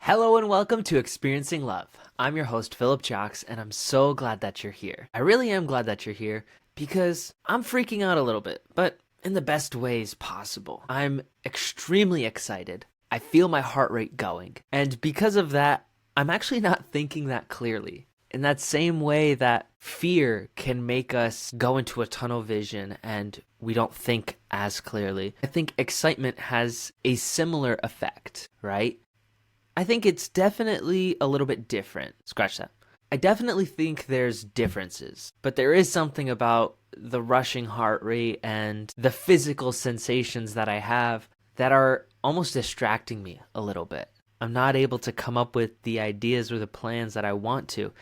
Hello and welcome to Experiencing Love. I'm your host, Philip Jocks, and I'm so glad that you're here. I really am glad that you're here because I'm freaking out a little bit, but in the best ways possible. I'm extremely excited. I feel my heart rate going. And because of that, I'm actually not thinking that clearly. In that same way that fear can make us go into a tunnel vision and we don't think as clearly, I think excitement has a similar effect, right? I think it's definitely a little bit different. Scratch that. I definitely think there's differences, but there is something about the rushing heart rate and the physical sensations that I have that are almost distracting me a little bit. I'm not able to come up with the ideas or the plans that I want to.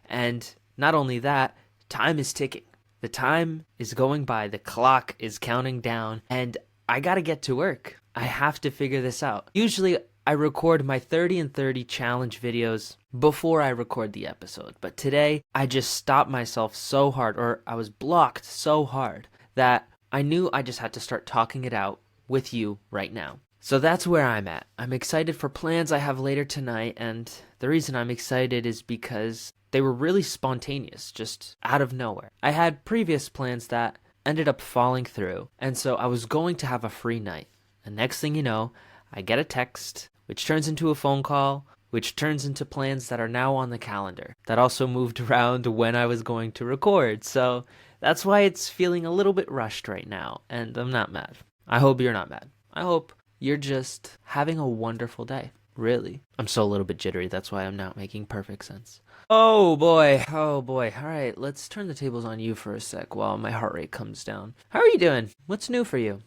And not only that, time is ticking. The time is going by, the clock is counting down, and I gotta get to work. I have to figure this out. Usually, I record my 30 and 30 challenge videos before I record the episode. But today, I just stopped myself so hard, or I was blocked so hard, that I knew I just had to start talking it out with you right now. So that's where I'm at. I'm excited for plans I have later tonight, and the reason I'm excited is because they were really spontaneous, just out of nowhere. I had previous plans that ended up falling through, and so I was going to have a free night. And next thing you know, I get a text, which turns into a phone call, which turns into plans that are now on the calendar. That also moved around when I was going to record, so that's why it's feeling a little bit rushed right now, and I'm not mad. I hope you're not mad. I hope you're just having a wonderful day, really. I'm still a little bit jittery, that's why I'm not making perfect sense. Oh boy. All right, let's turn the tables on you for a sec while my heart rate comes down. How are you doing? What's new for you?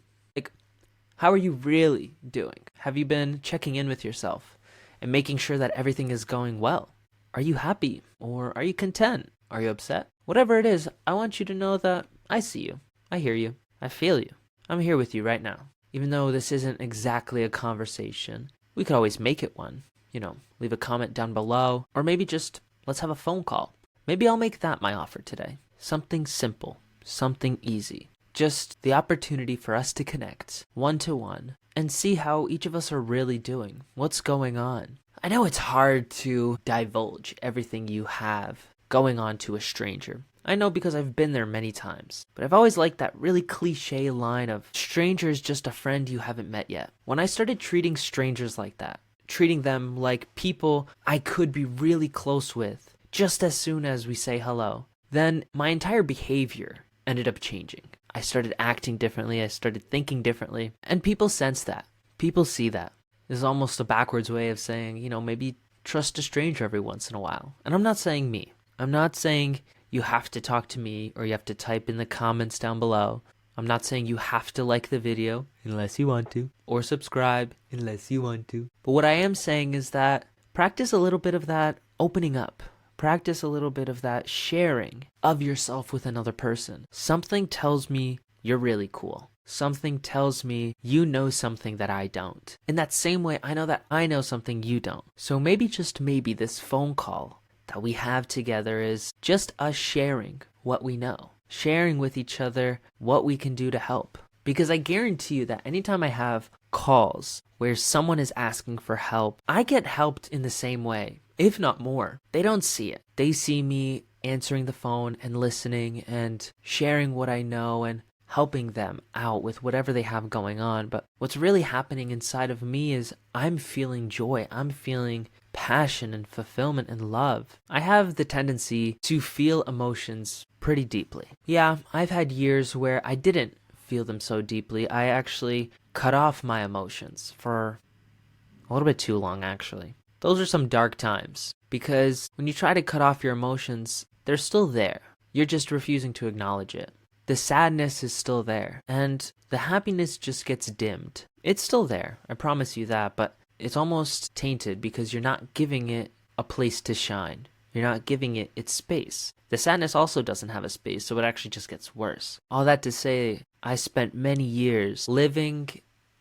How are you really doing? Have you been checking in with yourself and making sure that everything is going well? Are you happy or are you content? Are you upset? Whatever it is, I want you to know that I see you. I hear you. I feel you. I'm here with you right now. Even though this isn't exactly a conversation, we could always make it one. Leave a comment down below, or maybe just let's have a phone call. Maybe I'll make that my offer today. Something simple, something easy. Just the opportunity for us to connect one-to-one and see how each of us are really doing. What's going on? I know it's hard to divulge everything you have going on to a stranger. I know because I've been there many times. But I've always liked that really cliche line of stranger is just a friend you haven't met yet. When I started treating strangers like that, treating them like people I could be really close with just as soon as we say hello, then my entire behavior ended up changing. I started acting differently, I started thinking differently, and people sense that. People see that. This is almost a backwards way of saying, maybe trust a stranger every once in a while. And I'm not saying me. I'm not saying you have to talk to me or you have to type in the comments down below. I'm not saying you have to like the video unless you want to, or subscribe unless you want to. But what I am saying is that practice a little bit of that opening up. Practice a little bit of that sharing of yourself with another person. Something tells me you're really cool. Something tells me you know something that I don't. In that same way, I know that I know something you don't. So maybe, just maybe, this phone call that we have together is just us sharing what we know. Sharing with each other what we can do to help. Because I guarantee you that anytime I have calls where someone is asking for help, I get helped in the same way, if not more. They don't see it. They see me answering the phone and listening and sharing what I know and helping them out with whatever they have going on. But what's really happening inside of me is I'm feeling joy. I'm feeling passion and fulfillment and love. I have the tendency to feel emotions pretty deeply. Yeah, I've had years where I didn't feel them so deeply. I actually cut off my emotions for a little bit too long, actually. Those are some dark times, because when you try to cut off your emotions, they're still there. You're just refusing to acknowledge it. The sadness is still there, and the happiness just gets dimmed. It's still there, I promise you that, but it's almost tainted because you're not giving it a place to shine. You're not giving it its space. The sadness also doesn't have a space, so it actually just gets worse. All that to say, I spent many years living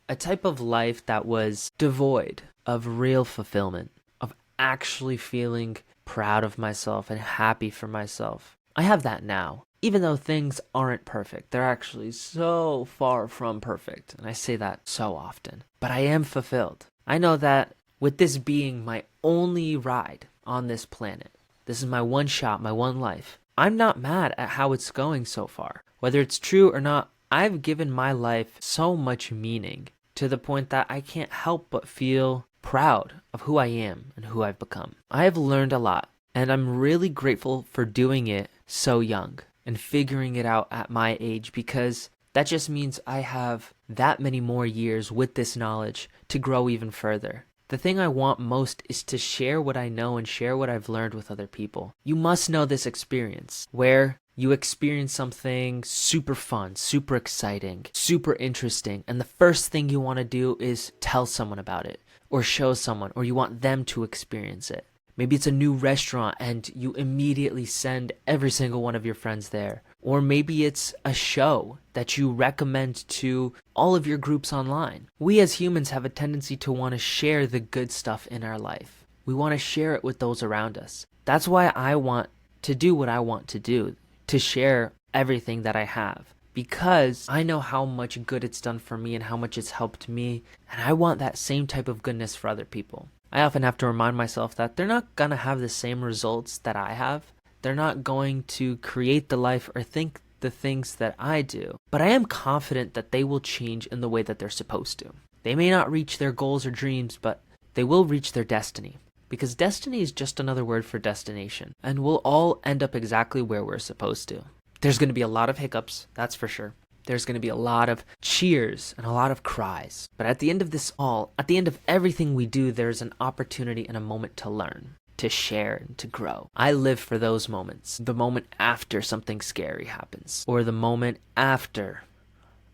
a type of life that was devoid of real fulfillment, of actually feeling proud of myself and happy for myself. I have that now. Even though things aren't perfect, they're actually so far from perfect, and I say that so often. But I am fulfilled. I know that with this being my only ride on this planet, this is my one shot, my one life, I'm not mad at how it's going so far. Whether it's true or not, I've given my life so much meaning to the point that I can't help but feel proud of who I am and who I've become. I have learned a lot, and I'm really grateful for doing it so young and figuring it out at my age, because that just means I have that many more years with this knowledge to grow even further. The thing I want most is to share what I know and share what I've learned with other people. You must know this experience where you experience something super fun, super exciting, super interesting, and the first thing you want to do is tell someone about it or show someone, or you want them to experience it. Maybe it's a new restaurant and you immediately send every single one of your friends there. Or maybe it's a show that you recommend to all of your groups online. We as humans have a tendency to want to share the good stuff in our life. We want to share it with those around us. That's why I want to do what I want to do, to share everything that I have. Because I know how much good it's done for me and how much it's helped me. And I want that same type of goodness for other people. I often have to remind myself that they're not going to have the same results that I have. They're not going to create the life or think the things that I do. But I am confident that they will change in the way that they're supposed to. They may not reach their goals or dreams, but they will reach their destiny. Because destiny is just another word for destination. And we'll all end up exactly where we're supposed to. There's going to be a lot of hiccups, that's for sure. There's going to be a lot of cheers and a lot of cries. But at the end of this all, at the end of everything we do, there's an opportunity and a moment to learn, to share, and to grow. I live for those moments. The moment after something scary happens. Or the moment after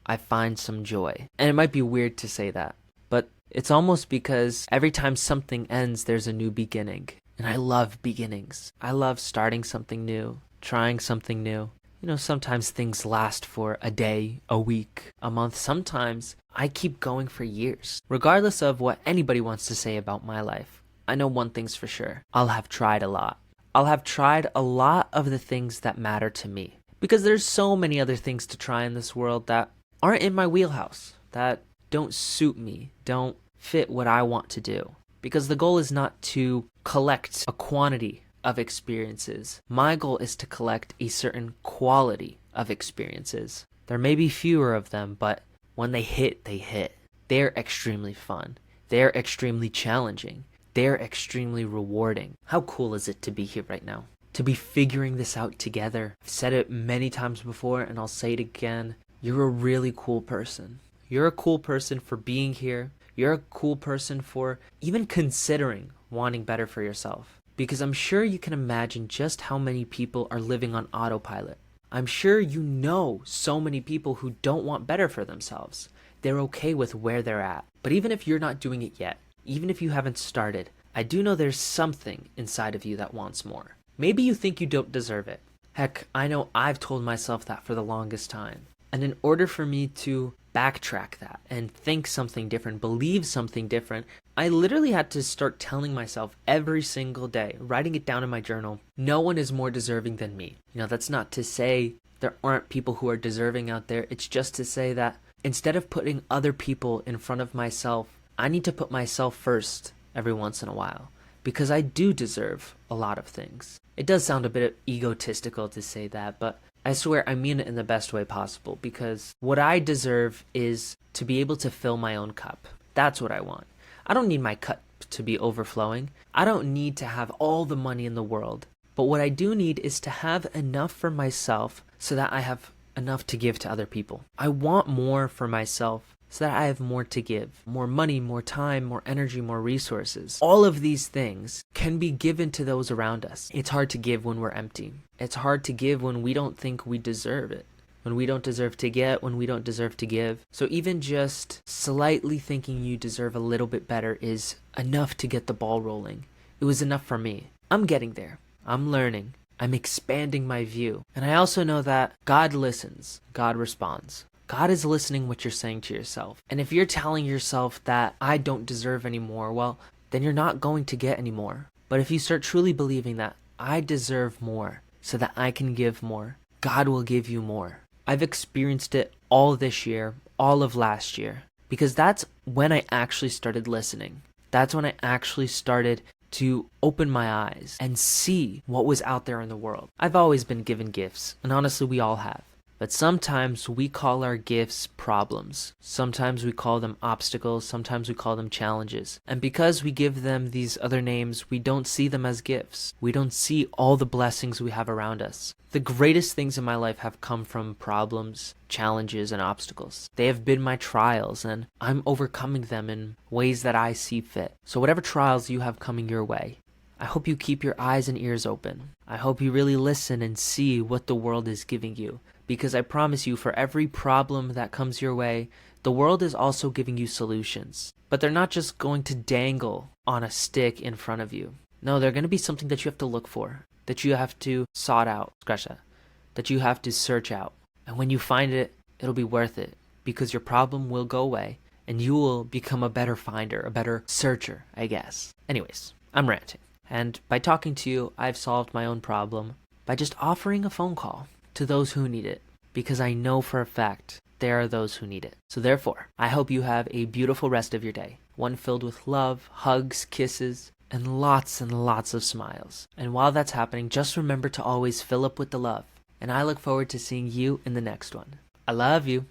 I find some joy. And it might be weird to say that, but it's almost because every time something ends, there's a new beginning. And I love beginnings. I love starting something new, trying something new. You know, sometimes things last for a day, a week, a month. Sometimes I keep going for years. Regardless of what anybody wants to say about my life, I know one thing's for sure. I'll have tried a lot. I'll have tried a lot of the things that matter to me. Because there's so many other things to try in this world that aren't in my wheelhouse, that don't suit me, don't fit what I want to do. Because the goal is not to collect a quantity of experiences. My goal is to collect a certain quality of experiences. There may be fewer of them, but when they hit, they hit. They're extremely fun. They're extremely challenging. They're extremely rewarding. How cool is it to be here right now? To be figuring this out together. I've said it many times before and I'll say it again. You're a really cool person. You're a cool person for being here. You're a cool person for even considering wanting better for yourself. Because I'm sure you can imagine just how many people are living on autopilot. I'm sure you know so many people who don't want better for themselves. They're okay with where they're at. But even if you're not doing it yet, even if you haven't started, I do know there's something inside of you that wants more. Maybe you think you don't deserve it. Heck, I know I've told myself that for the longest time. And in order for me to backtrack that and think something different, believe something different, I literally had to start telling myself every single day, writing it down in my journal, no one is more deserving than me. You know, that's not to say there aren't people who are deserving out there. It's just to say that instead of putting other people in front of myself, I need to put myself first every once in a while. Because I do deserve a lot of things. It does sound a bit egotistical to say that, but I swear I mean it in the best way possible, because what I deserve is to be able to fill my own cup. That's what I want. I don't need my cup to be overflowing. I don't need to have all the money in the world. But what I do need is to have enough for myself so that I have enough to give to other people. I want more for myself so that I have more to give. More money, more time, more energy, more resources. All of these things can be given to those around us. It's hard to give when we're empty. It's hard to give when we don't think we deserve it. When we don't deserve to get, when we don't deserve to give. So even just slightly thinking you deserve a little bit better is enough to get the ball rolling. It was enough for me. I'm getting there. I'm learning. I'm expanding my view. And I also know that God listens. God responds. God is listening what you're saying to yourself. And if you're telling yourself that I don't deserve any more, well, then you're not going to get any more. But if you start truly believing that I deserve more so that I can give more, God will give you more. I've experienced it all this year, all of last year, because that's when I actually started listening. That's when I actually started to open my eyes and see what was out there in the world. I've always been given gifts, and honestly, we all have. But sometimes we call our gifts problems. Sometimes we call them obstacles. Sometimes we call them challenges. And because we give them these other names, we don't see them as gifts. We don't see all the blessings we have around us. The greatest things in my life have come from problems, challenges, and obstacles. They have been my trials, and I'm overcoming them in ways that I see fit. So whatever trials you have coming your way, I hope you keep your eyes and ears open. I hope you really listen and see what the world is giving you. Because I promise you, for every problem that comes your way, the world is also giving you solutions. But they're not just going to dangle on a stick in front of you. No, they're going to be something that you have to look for, that you have to sort out, that you have to search out. And when you find it, it'll be worth it, because your problem will go away, and you will become a better finder, a better searcher, I guess. Anyways, I'm ranting. And by talking to you, I've solved my own problem by just offering a phone call to those who need it, because I know for a fact there are those who need it. So therefore, I hope you have a beautiful rest of your day, one filled with love, hugs, kisses, and lots of smiles. And while that's happening, just remember to always fill up with the love. And I look forward to seeing you in the next one. I love you.